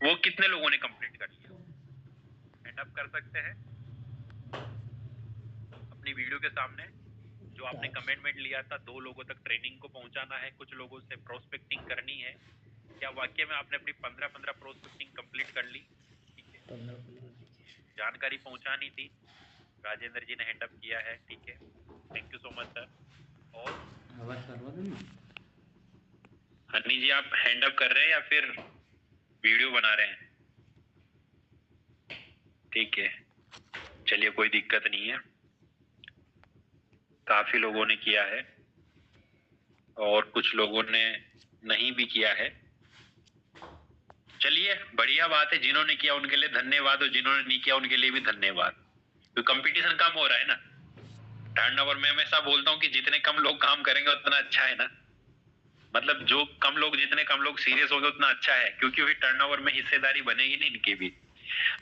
वो कितने लोगों ने कंप्लीट कर लिया? हैंड अप कर सकते हैं अपनी वीडियो के सामने। जो आपने कमिटमेंट लिया था 2 लोगों तक ट्रेनिंग को पहुंचाना है, कुछ लोगों से प्रोस्पेक्टिंग करनी है, क्या वाकई में आपने अपनी 15-15 प्रोस्पेक्टिंग कंप्लीट कर ली? ठीक है, जानकारी पहुंचानी थी, राजेंद्र जी ने हैंड अप किया है, ठीक है, thank you so much sir. और हनी जी आप हैंड अप कर रहे हैं या फिर वीडियो बना रहे हैं? ठीक है, चलिए कोई दिक्कत नहीं है, काफी लोगों ने किया है और कुछ लोगों ने नहीं भी किया है। चलिए बढ़िया बात है, जिन्होंने किया उनके लिए धन्यवाद और जिन्होंने नहीं किया उनके लिए भी धन्यवाद। तो कंपटीशन कम हो रहा है ना टर्नओवर में। हमेशा बोलता हूँ कि जितने कम लोग काम करेंगे उतना अच्छा है ना, मतलब जो कम लोग, जितने कम लोग सीरियस होंगे उतना अच्छा है, क्योंकि फिर टर्नओवर में हिस्सेदारी बनेगी नहीं इनकी भी।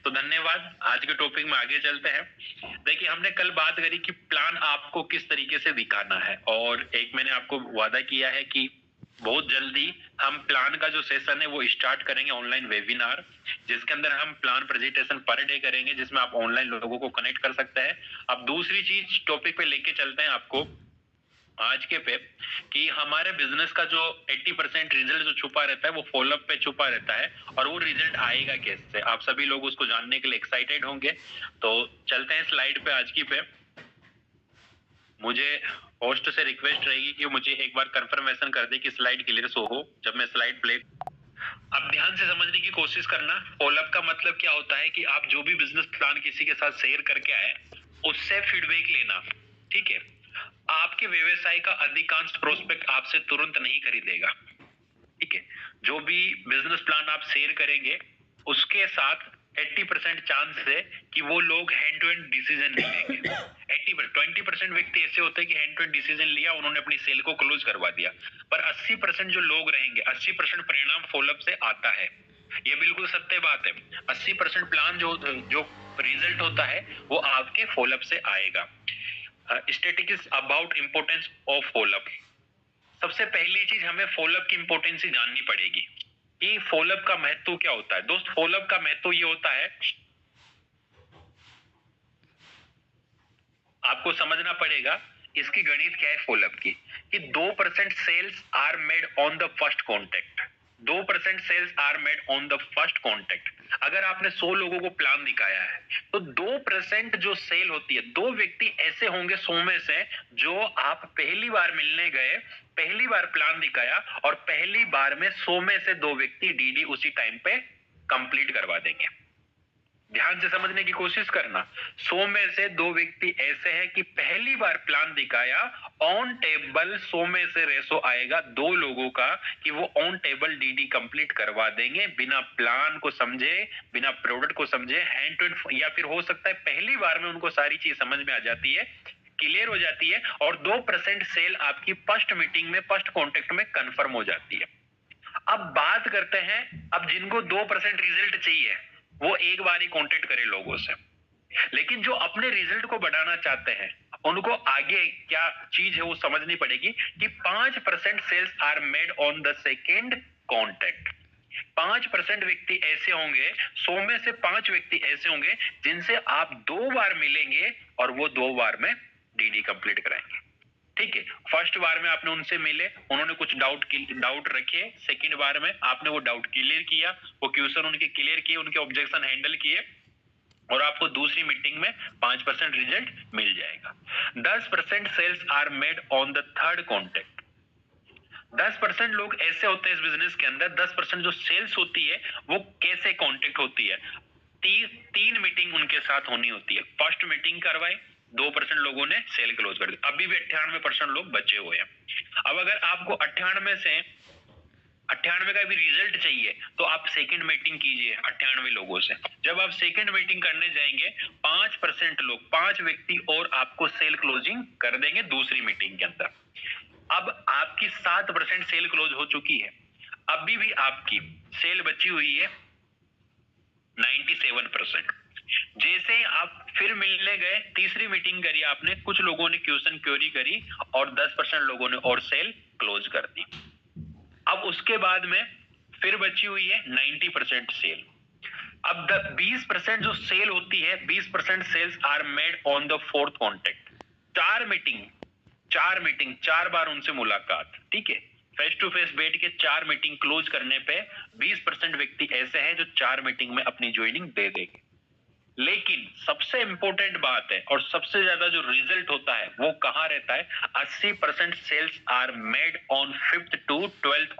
तो धन्यवाद। आज के टॉपिक में आगे चलते हैं। देखिए हमने कल बात करी कि प्लान आपको किस तरीके से दिखाना है, और एक मैंने आपको वादा किया है कि बहुत जल्दी हम प्लान का जो सेशन है वो स्टार्ट करेंगे, ऑनलाइन वेबिनार, जिसके अंदर हम प्लान प्रेजेंटेशन पर डे करेंगे, जिसमें आप ऑनलाइन लोगों को कनेक्ट कर सकते हैं। अब दूसरी चीज टॉपिक पे लेके चलते हैं आपको आज के पे, कि हमारे बिजनेस का जो 80% रिजल्ट जो छुपा रहता है वो फॉलोअप पे छुपा रहता है, और वो रिजल्ट आएगा कैसे, आप सभी लोग उसको जानने के लिए एक्साइटेड होंगे। तो चलते हैं स्लाइड पे आज की पे। मुझे होस्ट से रिक्वेस्ट रहेगी कि मुझे एक बार कंफर्मेशन कर दे कि स्लाइड क्लियर शो हो जब मैं स्लाइड प्ले। अब ध्यान से समझने की कोशिश करना। फॉलोअप का मतलब क्या होता है कि आप जो भी बिजनेस प्लान किसी के साथ शेयर करके आए उससे फीडबैक लेना, ठीक है। आपके व्यवसाय का अधिकांश प्रोस्पेक्ट आपसे तुरंत नहीं खरीदेगा, ठीक है। जो भी बिजनेस प्लान आप शेयर करेंगे उसके साथ 80% चांस है कि वो लोग हैंड टू हैंड डिसीजन नहीं लेंगे। 20% व्यक्ति ऐसे होते हैं कि हैंड टू हैंड डिसीजन लिया, उन्होंने अपनी सेल को क्लोज करवा दिया, पर 80% जो लोग रहेंगे, 80% परिणाम फॉलोअप से आता है। ये बिल्कुल सत्य बात है। 80% प्लान जो जो रिजल्ट होता है वो आपके फॉलोअप से आएगा। Statistics about importance of follow up. सबसे पहली चीज हमें फॉलोअप की इंपोर्टेंस जाननी पड़ेगी कि फॉलोअप का महत्व क्या होता है। दोस्त फॉलोअप का महत्व ये होता है, आपको समझना पड़ेगा इसकी गणित क्या है फॉलोअप की, कि 2% sales are made on the first contact. 2% sales are made on the first contact. अगर आपने 100 लोगों को प्लान दिखाया है तो 2% जो सेल होती है, 2 व्यक्ति ऐसे होंगे 100 में से जो आप पहली बार मिलने गए, पहली बार प्लान दिखाया और पहली बार में 100 में से 2 व्यक्ति डीडी उसी टाइम पे कंप्लीट करवा देंगे। ध्यान से समझने की कोशिश करना। 100 में से 2 व्यक्ति ऐसे हैं कि पहली बार प्लान दिखाया, ऑन टेबल 100 में से रेशो आएगा 2 लोगों का कि वो ऑन टेबल डीडी कंप्लीट करवा देंगे, बिना प्लान को समझे, बिना प्रोडक्ट को समझे, हैंड टू हैंड। या फिर हो सकता है पहली बार में उनको सारी चीज समझ में आ जाती है, क्लियर हो जाती है, और 2% सेल आपकी फर्स्ट मीटिंग में, फर्स्ट कॉन्टेक्ट में कंफर्म हो जाती है। अब बात करते हैं, अब जिनको 2% रिजल्ट चाहिए वो एक बार ही कांटेक्ट करे लोगों से, लेकिन जो अपने रिजल्ट को बढ़ाना चाहते हैं उनको आगे क्या चीज है वो समझनी पड़ेगी कि 5% sales are made on the second contact. 5% व्यक्ति ऐसे होंगे, 100 में से 5 व्यक्ति ऐसे होंगे जिनसे आप 2 बार मिलेंगे और वो 2 बार में डीडी कंप्लीट कराएंगे, ठीक है। फर्स्ट बार में आपने उनसे मिले, उन्होंने कुछ डाउट रखे, सेकंड बार में आपने वो डाउट क्लियर किया, वो क्वेश्चन उनके क्लियर किए, उनके ऑब्जेक्शन हैंडल किए, और आपको दूसरी मीटिंग में 5% रिजल्ट मिल जाएगा। 10% sales are made on the third contact. 10% लोग ऐसे होते हैं इस बिजनेस के अंदर, 10% जो सेल्स होती है वो कैसे कॉन्टेक्ट होती है, तीन मीटिंग उनके साथ होनी होती है। फर्स्ट मीटिंग करवाए, 2% लोगों ने सेल क्लोज कर दी, अभी भी 98% लोग बचे हुए हैं। अब अगर आपको 98 का भी रिजल्ट चाहिए तो आप सेकंड मीटिंग कीजिए 98 लोगों से। जब आप सेकंड मीटिंग करने जाएंगे 5% लोग, 5 व्यक्ति और आपको सेल क्लोजिंग कर देंगे दूसरी मीटिंग के अंदर। अब आपकी 7% सेल क्लोज हो चुकी है, अभी भी आपकी सेल बची हुई है 97%। जैसे ही आप फिर मिलने गए, तीसरी मीटिंग करी आपने, कुछ लोगों ने क्वेश्चन क्वेरी करी और 10% लोगों ने और सेल क्लोज कर दी। अब उसके बाद में फिर बची हुई है 90% सेल। अब 20% जो सेल होती है, 20% sales are made on the fourth contact. 4 बार उनसे मुलाकात, ठीक है, फेस टू फेस बैठ के 4 मीटिंग क्लोज करने पे 20% व्यक्ति ऐसे हैं जो 4 मीटिंग में अपनी ज्वाइनिंग दे देंगे। लेकिन सबसे इंपॉर्टेंट बात है और सबसे ज्यादा जो रिजल्ट होता है वो कहां रहता है, 80% sales are made on 5th to 12th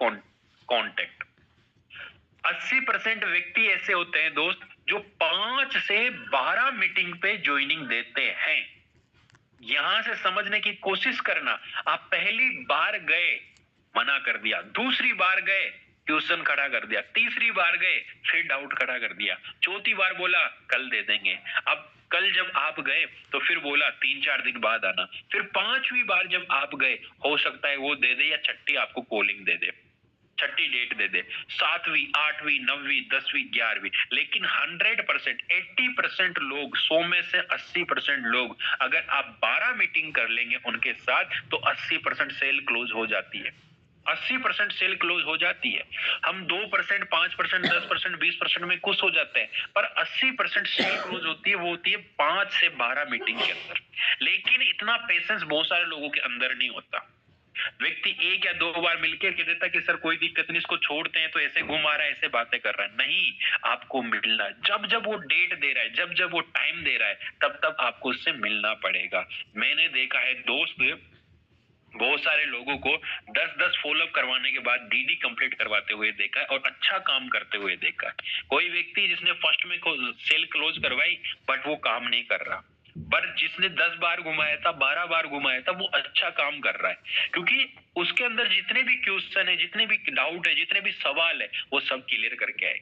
contact. 80% व्यक्ति ऐसे होते हैं दोस्त जो 5 से 12 मीटिंग पे ज्वाइनिंग देते हैं। यहां से समझने की कोशिश करना, आप पहली बार गए मना कर दिया, दूसरी बार गए क्वेश्चन खड़ा कर दिया, तीसरी बार गए फिर डाउट खड़ा कर दिया, चौथी बार बोला कल दे देंगे, अब कल जब आप गए तो फिर बोला 3-4 दिन बाद आना, फिर 5वीं बार जब आप गए हो सकता है वो दे दे या छठी आपको कॉलिंग दे दे, छठी डेट दे दे, 7वीं 8वीं 9वीं 10वीं 11वीं, लेकिन 100% 80% लोग, 100 में से 80% लोग अगर आप 12 मीटिंग कर लेंगे उनके साथ तो 80% सेल क्लोज हो जाती है। 80% सेल क्लोज हो जाती है। हम 2%, 5%, 10%, 20% में खुश हो जाते हैं, पर 80% सेल क्लोज होती है, वो होती है 5 से 12 मीटिंग के अंदर। लेकिन इतना पेशेंस बहुत सारे लोगों के अंदर नहीं होता। व्यक्ति 1 या 2 बार मिलकर कह देता कि सर कोई दिक्कत नहीं, इसको छोड़ते हैं, तो ऐसे घूम आ रहा है, ऐसे बातें कर रहा है। नहीं, आपको मिलना, जब जब वो डेट दे रहा है, जब जब वो टाइम दे रहा है, तब तब आपको उससे मिलना पड़ेगा। मैंने देखा है दोस्त, बहुत सारे लोगों को 10-10 फॉलोअप करवाने के बाद डीडी कंप्लीट करवाते हुए देखा है और अच्छा काम करते हुए देखा है। कोई व्यक्ति जिसने फर्स्ट में सेल क्लोज करवाई बट वो काम नहीं कर रहा, पर जिसने 10 बार घुमाया था, 12 बार घुमाया था, वो अच्छा काम कर रहा है, क्योंकि उसके अंदर जितने भी क्वेश्चन है, जितने भी डाउट है, जितने भी सवाल है, वो सब क्लियर करके आए।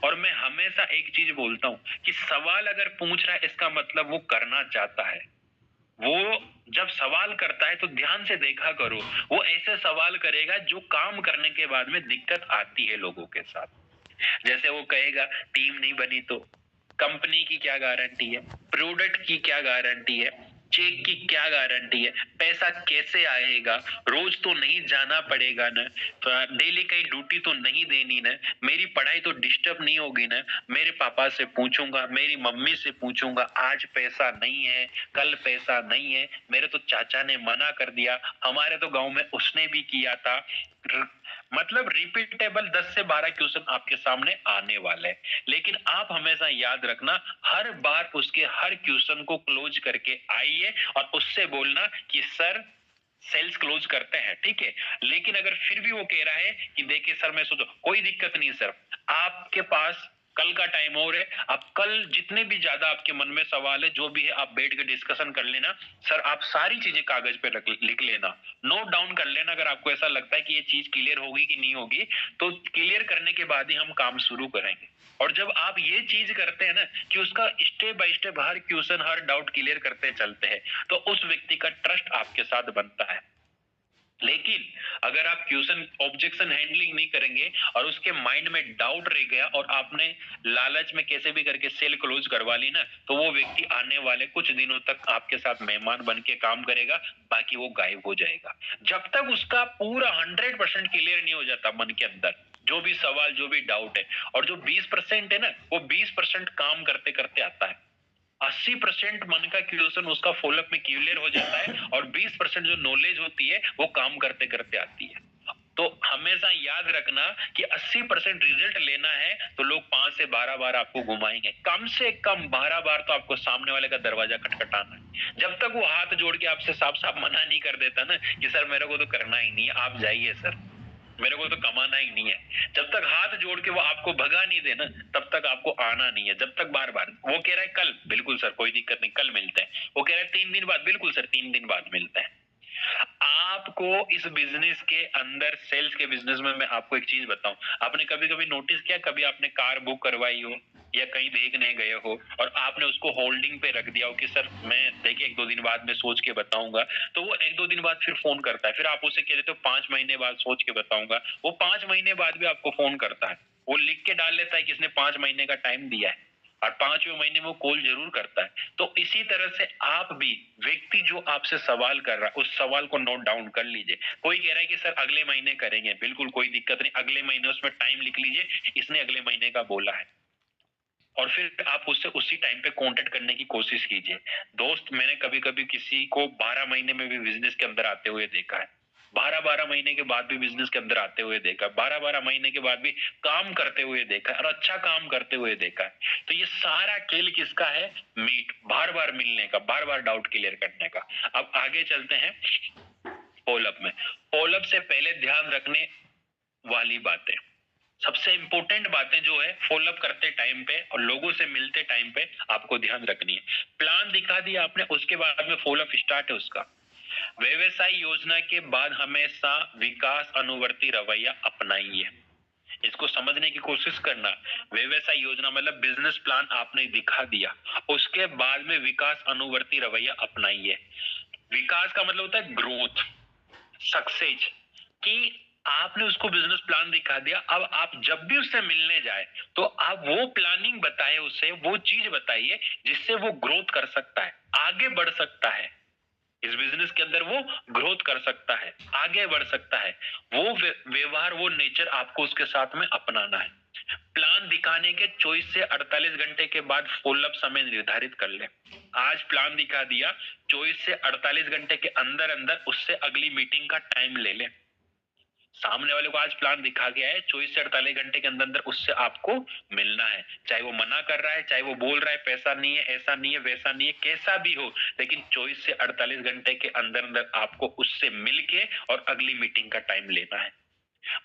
और मैं हमेशा एक चीज बोलता हूँ कि सवाल अगर पूछ रहा है इसका मतलब वो करना चाहता है। वो जब सवाल करता है तो ध्यान से देखा करो, वो ऐसे सवाल करेगा जो काम करने के बाद में दिक्कत आती है लोगों के साथ। जैसे वो कहेगा टीम नहीं बनी तो कंपनी की क्या गारंटी है, प्रोडक्ट की क्या गारंटी है, चेक की क्या गारंटी है, पैसा कैसे आएगा, रोज तो नहीं जाना पड़ेगा ना, डेली कहीं ड्यूटी तो नहीं देनी ना, मेरी पढ़ाई तो डिस्टर्ब नहीं होगी ना, मेरे पापा से पूछूंगा, मेरी मम्मी से पूछूंगा, आज पैसा नहीं है, कल पैसा नहीं है, मेरे तो चाचा ने मना कर दिया, हमारे तो गांव में उसने भी किया था। मतलब रिपीटेबल 10 से 12 क्वेश्चन आपके सामने आने वाले हैं, लेकिन आप हमेशा याद रखना, हर बार उसके हर क्वेश्चन को क्लोज करके आइए और उससे बोलना कि सर सेल्स क्लोज करते हैं, ठीक है, लेकिन अगर फिर भी वो कह रहा है कि देखिए सर मैं सोचो, कोई दिक्कत नहीं सर, आपके पास कल का टाइम और है, आप कल जितने भी ज्यादा आपके मन में सवाल है, जो भी है आप बैठ के डिस्कशन कर लेना, सर आप सारी चीजें कागज पे लिख लेना, नोट डाउन कर लेना, अगर आपको ऐसा लगता है कि ये चीज क्लियर होगी कि नहीं होगी, तो क्लियर करने के बाद ही हम काम शुरू करेंगे। और जब आप ये चीज करते हैं ना कि उसका step by step her question, her doubt clear करते चलते हैं, तो उस व्यक्ति का ट्रस्ट आपके साथ बनता है। लेकिन अगर आप क्वेश्चन ऑब्जेक्शन हैंडलिंग नहीं करेंगे और उसके माइंड में डाउट रह गया और आपने लालच में कैसे भी करके सेल क्लोज करवा ली ना, तो वो व्यक्ति आने वाले कुछ दिनों तक आपके साथ मेहमान बन के काम करेगा, बाकी वो गायब हो जाएगा। जब तक उसका पूरा 100% क्लियर नहीं हो जाता मन के अंदर, जो भी सवाल, जो भी डाउट है, और जो 20% है ना, वो 20% काम करते करते आता है। 80% मन का क्वेश्चन उसका फॉलोअप में क्लियर हो जाता है और 20% जो नॉलेज होती है वो काम करते करते आती है। तो हमेशा याद रखना कि 80% रिजल्ट लेना है तो लोग 5 से 12 बार आपको घुमाएंगे, कम से कम 12 बार तो आपको सामने वाले का दरवाजा खटखटाना है। जब तक वो हाथ जोड़ के आपसे साफ साफ मना नहीं कर देता ना कि सर मेरे को तो करना ही नहीं है, आप जाइए सर, मेरे को तो कमाना ही नहीं है, जब तक हाथ जोड़ के वो आपको भगा नहीं देना तब तक आपको आना नहीं है। जब तक बार बार वो कह रहा है कल, बिल्कुल सर कोई दिक्कत नहीं, कल मिलते हैं, वो कह रहा है 3 दिन बाद, बिल्कुल सर 3 दिन बाद मिलते हैं। आपको इस बिजनेस के अंदर, सेल्स के बिजनेस में मैं आपको एक चीज बताऊं, आपने कभी कभी नोटिस किया, कभी आपने कार बुक करवाई हो या कहीं देखने गए हो और आपने उसको होल्डिंग पे रख दिया हो कि सर मैं देखिए 1-2 दिन बाद में सोच के बताऊंगा, तो वो 1-2 दिन बाद फिर फोन करता है, फिर आप उसे कह देते हो 5 महीने बाद सोच के बताऊंगा, वो 5 महीने बाद भी आपको फोन करता है, वो लिख के डाल लेता है कि इसने 5 महीने का टाइम दिया है, और 5वें महीने में वो कॉल जरूर करता है। तो इसी तरह से आप भी, व्यक्ति जो आपसे सवाल कर रहा है उस सवाल को नोट डाउन कर लीजिए। कोई कह रहा है कि सर अगले महीने करेंगे, बिल्कुल कोई दिक्कत नहीं, अगले महीने उसमें टाइम लिख लीजिए, इसने अगले महीने का बोला है, और फिर आप उससे उसी टाइम पे कांटेक्ट करने की कोशिश कीजिए। दोस्त, मैंने कभी कभी किसी को 12 महीने में भी बिजनेस के अंदर आते हुए देखा है, 12-12 महीने के बाद भी बिजनेस के अंदर आते हुए देखा, 12-12 महीने के बाद भी काम करते हुए देखा है, और अच्छा काम करते हुए देखा है। तो ये सारा खेल किसका है? मीट, बार बार मिलने का, बार बार डाउट क्लियर करने का। अब आगे चलते हैं फॉलोअप में। फॉलोअप से पहले ध्यान रखने वाली बातें, सबसे इंपॉर्टेंट बातें जो है फॉलोअप करते टाइम पे और लोगों से मिलते टाइम पे आपको ध्यान रखनी है। प्लान दिखा दिया आपने, उसके बाद में फॉलोअप स्टार्ट है उसका। व्यवसाय योजना के बाद हमेशा विकास अनुवर्ती रवैया अपनाइए। इसको समझने की कोशिश करना। व्यवसाय योजना मतलब बिजनेस प्लान आपने दिखा दिया, उसके बाद में विकास अनुवर्ती रवैया अपनाइए। विकास का मतलब होता है ग्रोथ, सक्सेस, कि आपने उसको बिजनेस प्लान दिखा दिया, अब आप जब भी उससे मिलने जाए तो आप वो प्लानिंग बताए उसे, वो चीज बताइए जिससे वो ग्रोथ कर सकता है, आगे बढ़ सकता है, इस बिजनेस के अंदर वो ग्रोथ कर सकता है, आगे बढ़ सकता है। वो व्यवहार, वो नेचर आपको उसके साथ में अपनाना है। प्लान दिखाने के 24 से 48 घंटे के बाद फॉलोअप समय निर्धारित कर ले। आज प्लान दिखा दिया, 24 से 48 घंटे के अंदर अंदर उससे अगली मीटिंग का टाइम ले ले। सामने वाले को आज प्लान दिखा गया है, 24 से 48 घंटे के अंदर अंदर उससे आपको मिलना है। चाहे वो मना कर रहा है, चाहे वो बोल रहा है पैसा नहीं है, ऐसा नहीं है, वैसा नहीं है, कैसा भी हो, लेकिन 24 से 48 घंटे के अंदर अंदर आपको उससे मिलके और अगली मीटिंग का टाइम लेना है।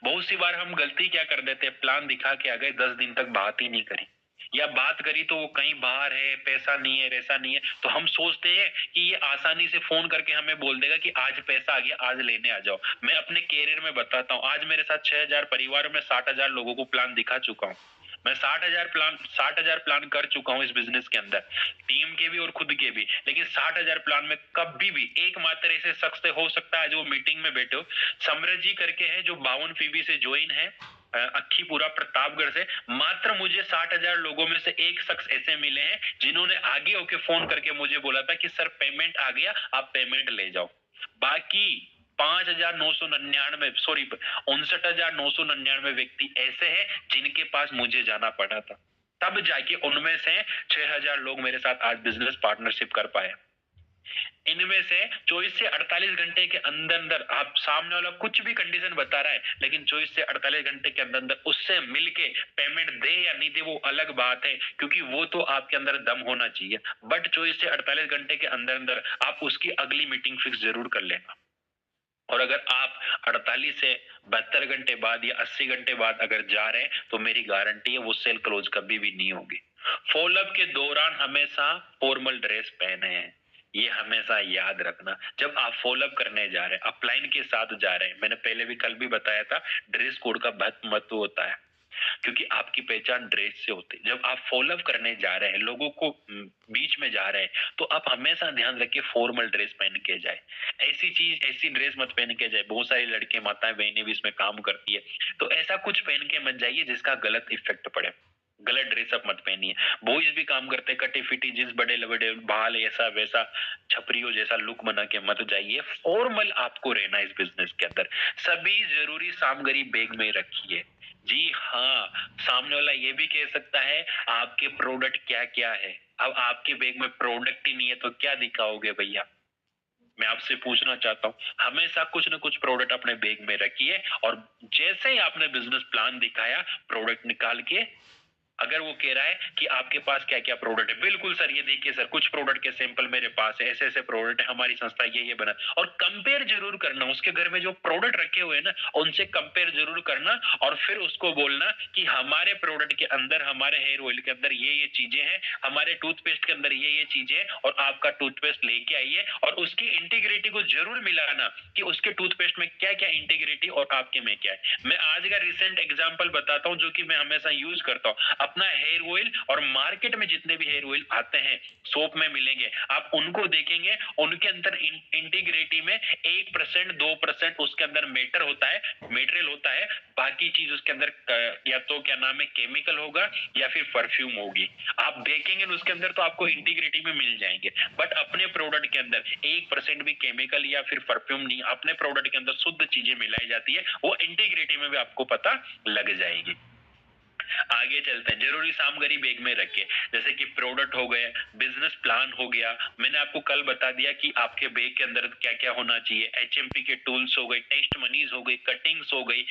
बहुत सी बार हम गलती क्या कर देते हैं, प्लान दिखा के आ गए, 10 दिन तक बात ही नहीं करी, या बात करी तो वो कहीं बाहर है, पैसा नहीं है, वैसा नहीं है, तो हम सोचते हैं कि ये आसानी से फोन करके हमें बोल देगा कि आज पैसा आ गया, आज लेने आ जाओ। मैं अपने कैरियर में बताता हूँ, आज मेरे साथ 6,000 परिवारों में 60,000 लोगों को प्लान दिखा चुका हूँ। मैं 60,000 प्लान कर चुका हूँ इस बिजनेस के अंदर, टीम के भी और खुद के भी। लेकिन 60,000 प्लान में कभी भी एकमात्र ऐसे शख्स से हो सकता है जो मीटिंग में बैठे हो, समरज जी करके है जो 52 फीबी से ज्वाइन है, अक्खीपुरा प्रतापगढ़ से। मात्र मुझे 60,000 लोगों में से एक शख्स ऐसे मिले हैं जिन्होंने आगे होके फोन करके मुझे बोला था कि सर पेमेंट आ गया, आप पेमेंट ले जाओ। बाकी 5,999, सॉरी 59,999 व्यक्ति ऐसे हैं जिनके पास मुझे जाना पड़ा था, तब जाके उनमें से 6,000 लोग मेरे साथ आज बिजनेस पार्टनरशिप कर पाए। इनमें से 24 से 48 घंटे के अंदर अंदर, आप सामने वाला कुछ भी कंडीशन बता रहा है, लेकिन 24 से 48 घंटे के अंदर अंदर उससे मिलके पेमेंट दे या नहीं दे वो अलग बात है, क्योंकि वो तो आपके अंदर दम होना चाहिए। बट 24 से 48 घंटे के अंदर अंदर आप उसकी अगली मीटिंग फिक्स जरूर कर लेना। और अगर आप 48 से 72 घंटे बाद या 80 घंटे बाद अगर जा रहे हैं तो मेरी गारंटी है वो सेल क्लोज कभी भी नहीं होगी। फॉलोअप के दौरान हमेशा फॉर्मल ड्रेस पहने हैं, ये हमेशा याद रखना। जब आप फॉलोअप करने जा रहे हैं, अपलाइन के साथ जा रहे हैं, मैंने पहले भी कल भी बताया था, ड्रेस कोड का बहुत महत्व होता है, क्योंकि आपकी पहचान ड्रेस से होती है। जब आप फॉलोअप करने जा रहे हैं, लोगों को बीच में जा रहे हैं, तो आप हमेशा ध्यान रखिए फॉर्मल ड्रेस पहन के जाए। ऐसी चीज, ऐसी ड्रेस मत पहन के जाए, बहुत सारी लड़के माताएं बहनें भी इसमें काम करती है, तो ऐसा कुछ पहन के मत जाइए जिसका गलत इफेक्ट पड़े। गलत ड्रेसअप मत पहनिए। बॉयज भी काम करते हैं, कटी फिटी जींस, बड़े बड़े बाल, ऐसा वैसा छपरियों जैसा लुक बना के मत जाइए। फॉर्मल आपको रहना इस बिजनेस के अंदर। सभी जरूरी सामग्री बैग में रखिए। जी हाँ, सामने वाला ये भी कह सकता है आपके प्रोडक्ट क्या क्या है। अब आपके बैग में प्रोडक्ट ही नहीं है तो क्या दिखाओगे भैया? मैं आपसे पूछना चाहता हूँ, हमेशा कुछ ना कुछ प्रोडक्ट अपने बैग में रखिए, और जैसे ही आपने बिजनेस प्लान दिखाया, प्रोडक्ट निकाल के, अगर वो कह रहा है कि आपके पास क्या क्या प्रोडक्ट है, बिल्कुल सर ये देखिए सर कुछ प्रोडक्ट के सैंपल मेरे पास है, ऐसे ऐसे प्रोडक्ट है, हमारी संस्था ये बना। और कंपेयर जरूर करना, उसके घर में जो प्रोडक्ट रखे हुए हैं ना उनसे कंपेयर जरूर करना, और फिर उसको बोलना कि हमारे प्रोडक्ट के अंदर, हमारे हेयर ऑयल के अंदर ये चीजें हैं, हमारे टूथपेस्ट के अंदर ये चीजें हैं, और आपका टूथपेस्ट लेके आइए। और उसकी इंटीग्रिटी को जरूर मिलाना कि उसके टूथपेस्ट में क्या क्या इंटीग्रिटी और आपके में क्या है। मैं आज का रिसेंट एग्जाम्पल बताता हूँ जो कि मैं हमेशा यूज करता हूँ। अपना हेयर ऑयल और मार्केट में जितने भी हेयर ऑयल आते हैं सोप में मिलेंगे, आप उनको देखेंगे, उनके अंदर इंटीग्रिटी में 1% 2% उसके अंदर मेटर होता है, मेटेरियल होता है, बाकी चीज उसके अंदर या तो क्या नाम है केमिकल होगा या फिर परफ्यूम होगी। आप देखेंगे उसके अंदर तो आपको इंटीग्रिटी में मिल जाएंगे, बट अपने प्रोडक्ट के अंदर 1% भी केमिकल या फिर परफ्यूम नहीं, अपने प्रोडक्ट के अंदर शुद्ध चीजें मिलाई जाती है, वो इंटीग्रिटी में भी आपको पता लग जाएगी। आगे चलते हैं। जरूरी सामग्री बैग में रखे, जैसे कि प्रोडक्ट हो गए, बिजनेस प्लान हो गया, मैंने आपको कल बता दिया कि आपके बैग के अंदर क्या क्या होना चाहिए, एचएमपी के टूल्स हो गए, टेस्ट मनीज हो गई, कटिंग्स हो गई,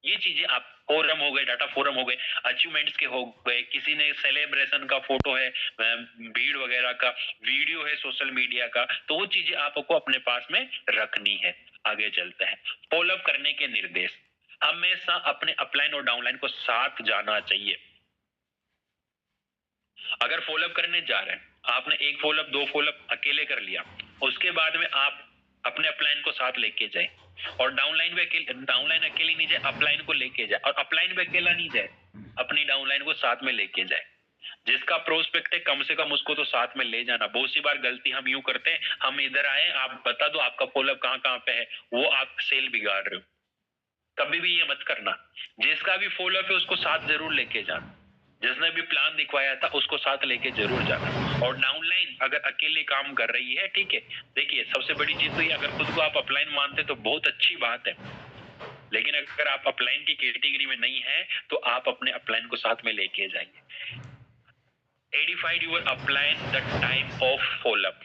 ये चीजें आप, फोरम हो गए, डाटा फोरम हो गए, अचीवमेंट्स के हो गए, किसी ने सेलिब्रेशन का फोटो है, भीड़ वगैरह का वीडियो है सोशल मीडिया का, तो वो चीजें आपको अपने पास में रखनी है। आगे चलते हैं। फॉलोअप करने के निर्देश, हमेशा अपने अपलाइन और डाउनलाइन को साथ जाना चाहिए। अगर फॉलोअप करने जा रहे हैं, आपने एक फॉलोअप 2 फॉलोअप अकेले कर लिया, उसके बाद में आप अपने अपलाइन को साथ लेके जाए, और डाउनलाइन अकेली नहीं जाए, अपलाइन को लेके जाए, और अपलाइन पे अकेला नहीं जाए, अपनी डाउनलाइन को साथ में लेके जाए। जिसका प्रोस्पेक्ट है कम से कम उसको तो साथ में ले जाना। बहुत सी बार गलती हम यूं करते हैं, हम इधर आए, आप बता दो आपका फॉलोअप कहाँ कहाँ पे है, वो आप सेल बिगाड़ रहे हो। कभी भी ये मत करना। जिसका भी फॉलोअप है उसको साथ जरूर लेके जाना, जिसने भी प्लान दिखवाया था उसको साथ लेके जरूर जाना। और डाउनलाइन अगर अकेले काम कर रही है, ठीक है, देखिए सबसे बड़ी चीज तो ये, अगर खुद को आप अपलाइन मानते तो बहुत अच्छी बात है, लेकिन अगर आप अपलाइन की कैटेगरी में नहीं है तो आप अपने अपलाइन को साथ में लेके जाइए। Edified your upline the time of follow up,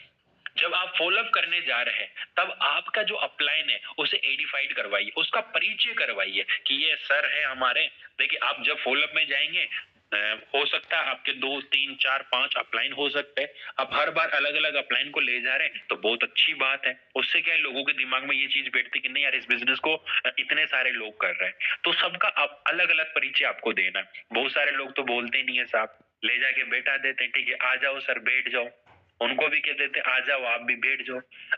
जब आप फॉलोअप करने जा रहे हैं तब आपका जो अपलाइन है उसे एडिफाइड करवाइए, उसका परिचय करवाइए कि ये सर है हमारे। देखिए आप जब फॉलोअप में जाएंगे, हो सकता है आपके 2 3 4 5 अपलाइन हो सकते हैं, आप हर बार अलग अलग अपलाइन को ले जा रहे हैं तो बहुत अच्छी बात है। उससे क्या है, लोगों के दिमाग में ये चीज बैठती कि नहीं यार, इस बिजनेस को इतने सारे लोग कर रहे हैं, तो सबका आप अलग अलग परिचय आपको देना है। बहुत सारे लोग तो बोलते नहीं है साहब, ले जाके बैठा देते हैं, ठीक है आ जाओ सर बैठ जाओ, उनको भी कह देते आ जाओ आप भी बैठ जाओ।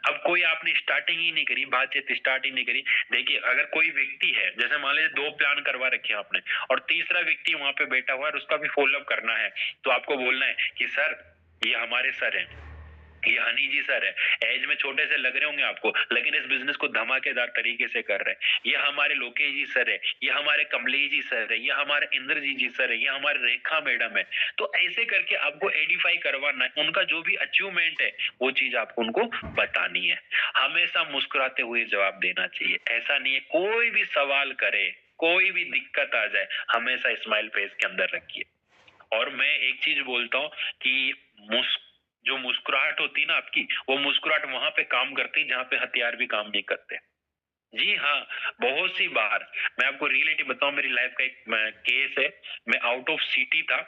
अब कोई आपने स्टार्टिंग ही नहीं करी, बातचीत स्टार्ट ही नहीं करी। देखिए अगर कोई व्यक्ति है, जैसे मान लीजिए 2 प्लान करवा रखे हैं आपने, और तीसरा व्यक्ति वहां पे बैठा हुआ है और उसका भी फॉलोअप करना है, तो आपको बोलना है कि सर ये हमारे सर है, ये हनी जी सर है, एज में छोटे से लग रहे होंगे आपको, लेकिन इस बिजनेस को धमाकेदार तरीके से कर रहे हैं। ये हमारे लोकेश जी सर है, ये हमारे कमलेश जी सर है, ये हमारे इंद्रजीत जी सर है, ये हमारे रेखा मैडम है। तो ऐसे करके आपको एडिफाई करवाना है, उनका जो भी अचीवमेंट है वो चीज आपको उनको बतानी है। हमेशा मुस्कुराते हुए जवाब देना चाहिए, ऐसा नहीं है कोई भी सवाल करे, कोई भी दिक्कत आ जाए, हमेशा स्माइल फेस के अंदर रखिए। और मैं एक चीज बोलता हूँ कि जो मुस्कुराहट होती है ना आपकी, वो मुस्कुराहट वहां पे काम करती है जहाँ पे हथियार भी काम नहीं करते। जी हाँ, बहुत सी बार मैं आपको रियलिटी बताऊं, मेरी लाइफ का एक केस है। मैं आउट ऑफ सिटी था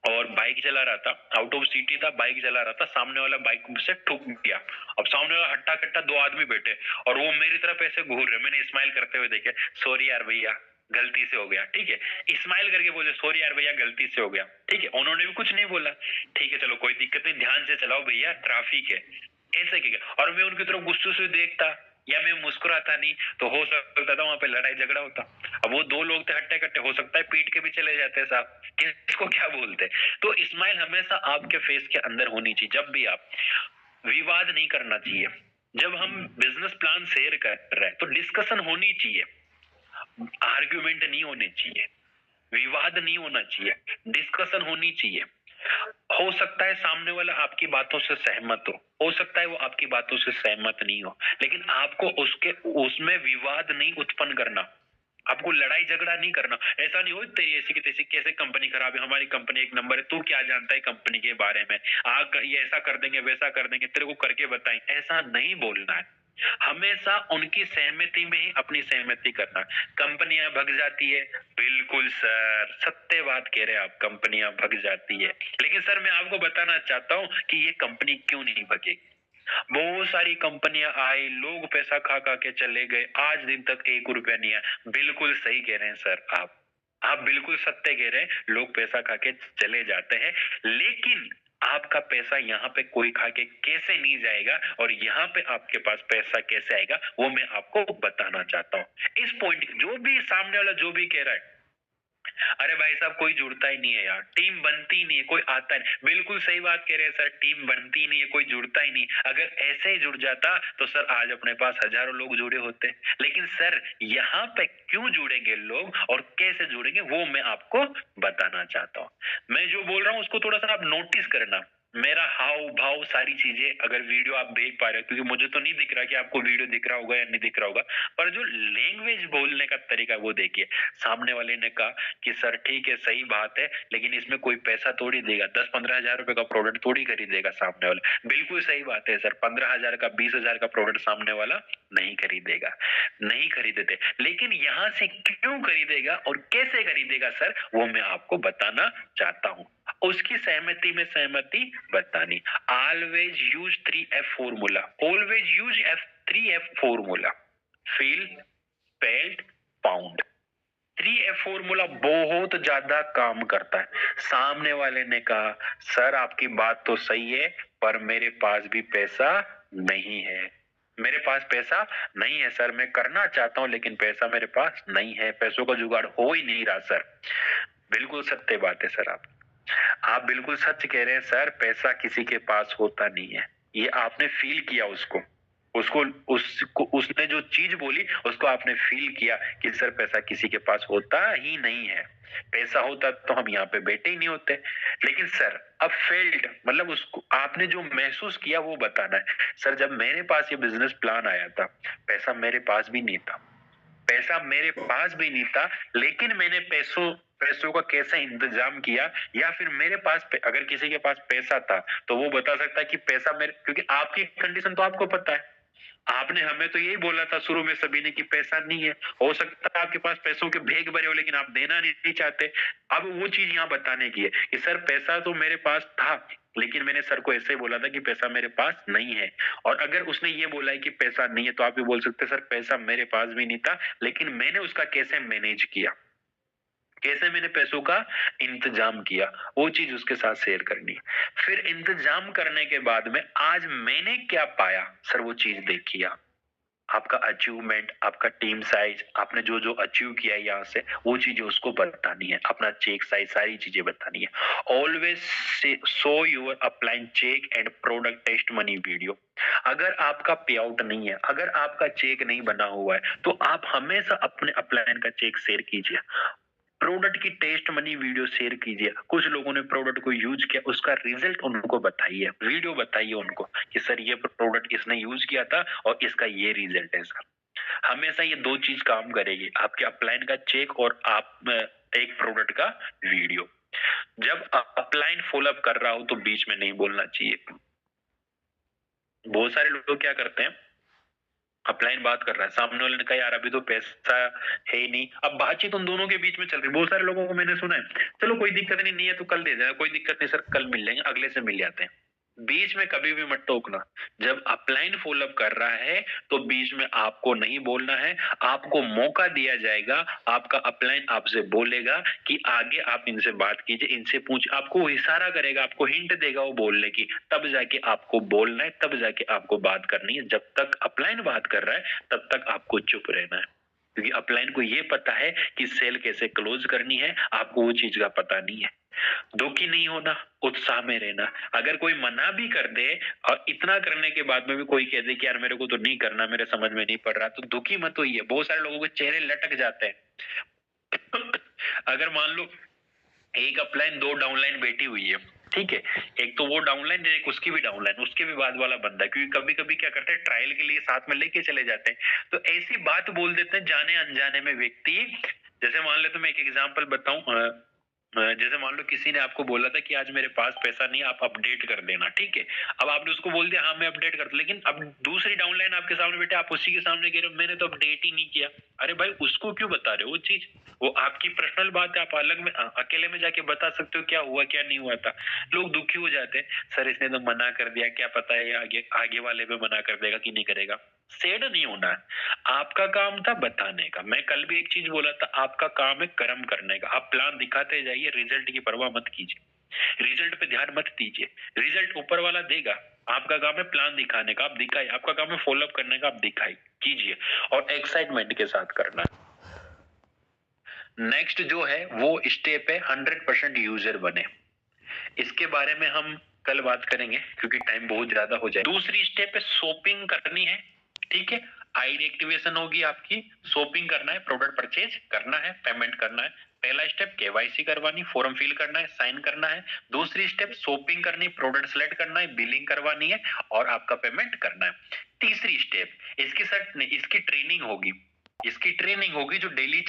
और बाइक चला रहा था, आउट ऑफ सिटी था, बाइक चला रहा था, सामने वाला बाइक से ठुक गया। अब सामने वाला हट्टा कट्टा 2 आदमी बैठे और वो मेरी तरफ ऐसे घूर रहे, मैंने स्माइल करते हुए देखे, सॉरी यार भैया गलती से हो गया, ठीक है, स्माइल करके बोले सॉरी यार भैया गलती से हो गया, ठीक है, उन्होंने भी कुछ नहीं बोला, ठीक है चलो कोई दिक्कत नहीं, ध्यान से चलाओ भैया ट्रैफिक है, ऐसे क्या। और मैं उनकी तरफ गुस्से से देखता या मैं मुस्कुराता नहीं तो हो सकता था वहां पे लड़ाई झगड़ा होता। अब वो 2 लोग थे हट्टे कट्टे, हो सकता है पीट के भी चले जाते साहब, किसको क्या बोलते। तो स्माइल हमेशा आपके फेस के अंदर होनी चाहिए। जब भी आप, विवाद नहीं करना चाहिए, जब हम बिजनेस प्लान शेयर कर रहे हैं तो डिस्कशन होनी चाहिए, आर्ग्यूमेंट नहीं होने चाहिए, विवाद नहीं होना चाहिए, डिस्कशन होनी चाहिए। हो सकता है सामने वाला आपकी बातों से सहमत हो सकता है वो आपकी बातों से सहमत नहीं हो, लेकिन आपको उसमें विवाद नहीं उत्पन्न करना, आपको लड़ाई झगड़ा नहीं करना। ऐसा नहीं हो तेरी ऐसी की तैसी, कैसे कंपनी खराब है, हमारी कंपनी एक नंबर है, तू क्या जानता है कंपनी के बारे में, ये ऐसा कर देंगे वैसा कर देंगे, तेरे को करके बताएं, ऐसा नहीं बोलना है। हमेशा उनकी सहमति में ही अपनी सहमति करना। कंपनियां भग जाती है, बिल्कुल सर सत्य बात कह रहे हैं आप, कंपनियां भग जाती है, लेकिन सर मैं आपको बताना चाहता हूं कि ये कंपनी क्यों नहीं भगेगी। बहुत सारी कंपनियां आई, लोग पैसा खा खा के चले गए, आज दिन तक 1 रुपया नहीं आया। बिल्कुल सही कह रहे हैं सर आप बिल्कुल सत्य कह रहे हैं, लोग पैसा खा के चले जाते हैं, लेकिन आपका पैसा यहाँ पे कोई खा के कैसे नहीं जाएगा और यहाँ पे आपके पास पैसा कैसे आएगा, वो मैं आपको बताना चाहता हूँ। इस पॉइंट जो भी सामने वाला जो भी कह रहा है, अरे भाई साहब कोई जुड़ता ही नहीं है यार, टीम बनती ही नहीं है, कोई आता ही नहीं। बिल्कुल सही बात कह रहे हैं सर, टीम बनती ही नहीं है, कोई जुड़ता ही नहीं। अगर ऐसे ही जुड़ जाता तो सर आज अपने पास हजारों लोग जुड़े होते। लेकिन सर यहाँ पे क्यों जुड़ेंगे लोग और कैसे जुड़ेंगे वो मैं आपको बताना चाहता हूँ। मैं जो बोल रहा हूँ उसको थोड़ा सा आप नोटिस करना, मेरा हाव भाव सारी चीजें अगर वीडियो आप देख पा रहे हो, क्योंकि मुझे तो नहीं दिख रहा कि आपको वीडियो दिख रहा होगा या नहीं दिख रहा होगा, पर जो लैंग्वेज बोलने का तरीका वो देखिए। सामने वाले ने कहा कि सर ठीक है सही बात है, लेकिन इसमें कोई पैसा थोड़ी देगा, 10-15 हजार रुपए का प्रोडक्ट थोड़ी खरीदेगा सामने वाला। बिल्कुल सही बात है सर, 15 हजार का 20 हजार का प्रोडक्ट सामने वाला नहीं खरीदेगा, नहीं खरीदते। लेकिन यहाँ से क्यों खरीदेगा और कैसे खरीदेगा सर, वो मैं आपको बताना चाहता हूँ। उसकी सहमति में सहमति बतानी। Always use 3F formula, always use 3F formula, feel, felt, pound. 3F formula बहुत ज्यादा काम करता है। सामने वाले ने कहा सर आपकी बात तो सही है, पर मेरे पास भी पैसा नहीं है, मेरे पास पैसा नहीं है सर, मैं करना चाहता हूं लेकिन पैसा मेरे पास नहीं है, पैसों का जुगाड़ हो ही नहीं रहा सर। बिल्कुल सत्य बात है सर, आप बिल्कुल सच कह रहे हैं सर, पैसा किसी के पास होता नहीं है। ये आपने फील किया उसको, उसको उसने जो चीज बोली उसको आपने फील किया कि सर पैसा किसी के पास होता ही नहीं है, पैसा होता तो हम यहाँ पे बैठे ही नहीं होते। लेकिन सर अब फेल्ड मतलब उसको आपने जो महसूस किया वो बताना है। सर जब मेरे पास ये बिजनेस प्लान आया था, पैसा मेरे पास भी नहीं था, पैसा मेरे पास भी नहीं था, लेकिन मैंने पैसों पैसों का कैसे इंतजाम किया, या फिर मेरे पास अगर किसी के पास पैसा था तो वो बता सकता है कि पैसा मेरे, क्योंकि आपकी कंडीशन तो आपको पता है। आपने हमें तो यही बोला था शुरू में सभी ने कि पैसा नहीं है, हो सकता है आपके पास पैसों के भेग भरे हो लेकिन आप देना नहीं चाहते। अब वो चीज यहाँ बताने की है कि सर पैसा तो मेरे पास था, लेकिन मैंने सर को ऐसे ही बोला था कि पैसा मेरे पास नहीं है। और अगर उसने ये बोला है कि पैसा नहीं है तो आप भी बोल सकते सर पैसा मेरे पास भी नहीं था, लेकिन मैंने उसका कैसे मैनेज किया, कैसे मैंने पैसों का इंतजाम किया, वो चीज उसके साथ शेयर करनी है। फिर इंतजाम करने के बाद में आज मैंने क्या पाया सर वो चीज देखिए आप। आपका अचीवमेंट, आपका टीम साइज, आपने जो जो अचीव किया है यहाँ से वो चीजें उसको बतानी है, अपना चेक साइज सारी चीजें बतानी है। Always show your upline check and product test money video. अगर आपका पे आउट नहीं है, अगर आपका चेक नहीं बना हुआ है तो आप हमेशा अपने अपलाइन का चेक शेयर कीजिए, प्रोडक्ट की टेस्ट मनी वीडियो शेयर कीजिए। कुछ लोगों ने प्रोडक्ट को यूज किया, उसका रिजल्ट उनको बताइए, वीडियो बताइए उनको कि सर ये प्रोडक्ट इसने यूज किया था और इसका ये रिजल्ट है सर। हमेशा ये दो चीज काम करेगी, आपके अपलाइन का चेक और आप एक प्रोडक्ट का वीडियो। जब अपलाइन फॉलोअप कर रहा हो तो बीच में नहीं बोलना चाहिए। बहुत सारे लोग क्या करते हैं, अपलाइन बात कर रहा है, सामने वाले ने कहा यार अभी तो पैसा है ही नहीं, अब बातचीत उन दोनों के बीच में चल रही है। बहुत सारे लोगों को मैंने सुना है चलो कोई दिक्कत नहीं, नहीं है तो कल दे देना, कोई दिक्कत नहीं सर कल मिल लेंगे, अगले से मिल जाते हैं। बीच में कभी भी मत टोकना। जब अपलाइन फॉलोअप कर रहा है तो बीच में आपको नहीं बोलना है, आपको मौका दिया जाएगा, आपका अपलाइन आपसे बोलेगा कि आगे आप इनसे बात कीजिए, इनसे पूछ, आपको इशारा करेगा, आपको हिंट देगा वो बोलने की, तब जाके आपको बोलना है, तब जाके आपको बात करनी है। जब तक अपलाइन बात कर रहा है तब तक आपको चुप रहना है, क्योंकि अपलाइन को ये पता है कि सेल कैसे क्लोज करनी है, आपको वो चीज का पता नहीं है। दुखी नहीं होना, उत्साह में रहना। अगर कोई मना भी कर दे और इतना करने के बाद में भी कोई कह दे कि यार मेरे को तो नहीं करना, मेरे समझ में नहीं पड़ रहा, तो दुखी मत होइए। बहुत सारे लोगों के चेहरे लटक जाते हैं। अगर मान लो एक अपलाइन दो डाउनलाइन बैठी हुई है, ठीक है, एक तो वो डाउनलाइन, एक उसकी भी डाउनलाइन, उसके भी बाद वाला बंदा, क्योंकि कभी कभी क्या करते हैं ट्रायल के लिए साथ में लेके चले जाते हैं, तो ऐसी बात बोल देते हैं जाने अनजाने में व्यक्ति। जैसे मान ले तो मैं एक एग्जांपल बताऊं, जैसे मान लो किसी ने आपको बोला था कि आज मेरे पास पैसा नहीं, आप अपडेट कर देना, ठीक है। अब आपने उसको बोल दिया हाँ मैं अपडेट कर दूं, लेकिन अब दूसरी डाउनलाइन आपके सामने बैठे, आप उसी के सामने कह रहे हो मैंने तो अपडेट ही नहीं किया। अरे भाई उसको क्यों बता रहे हो वो चीज, वो आपकी पर्सनल बात है, आप अलग में अकेले में जाके बता सकते हो क्या हुआ क्या नहीं हुआ था। लोग दुखी हो जाते हैं, सर इसने तो मना कर दिया, क्या पता है आगे आगे वाले पे मना कर देगा कि नहीं करेगा। सेड नहीं होना है, आपका काम था बताने का। मैं कल भी एक चीज बोला था, आपका काम है कर्म करने का। आप प्लान दिखाते जाइए, रिजल्ट की परवाह मत कीजिए, रिजल्ट पे ध्यान मत दीजिए, रिजल्ट ऊपर वाला देगा। आपका काम है प्लान दिखाने का, आप दिखाइए, आपका काम है फॉलोअप करने का, आप दिखाई कीजिए और एक्साइटमेंट के साथ करना। नेक्स्ट जो है वो स्टेप है 100% यूजर बने। इसके बारे में हम कल बात करेंगे क्योंकि टाइम बहुत ज्यादा हो जाए। दूसरी स्टेप है शॉपिंग करनी है, ठीक है। आईडी एक्टिवेशन होगी आपकी, शॉपिंग करना है, प्रोडक्ट परचेज करना है, पेमेंट करना है। पहला स्टेप केवाईसी करवानी, फॉर्म फिल करना है, साइन करना है। दूसरी स्टेप शॉपिंग करनी, प्रोडक्ट सेलेक्ट करना है, बिलिंग करवानी है और आपका पेमेंट करना है। तीसरी स्टेप इसकी ट्रेनिंग होगी, इसकी ट्रेनिंग होगी जो डेली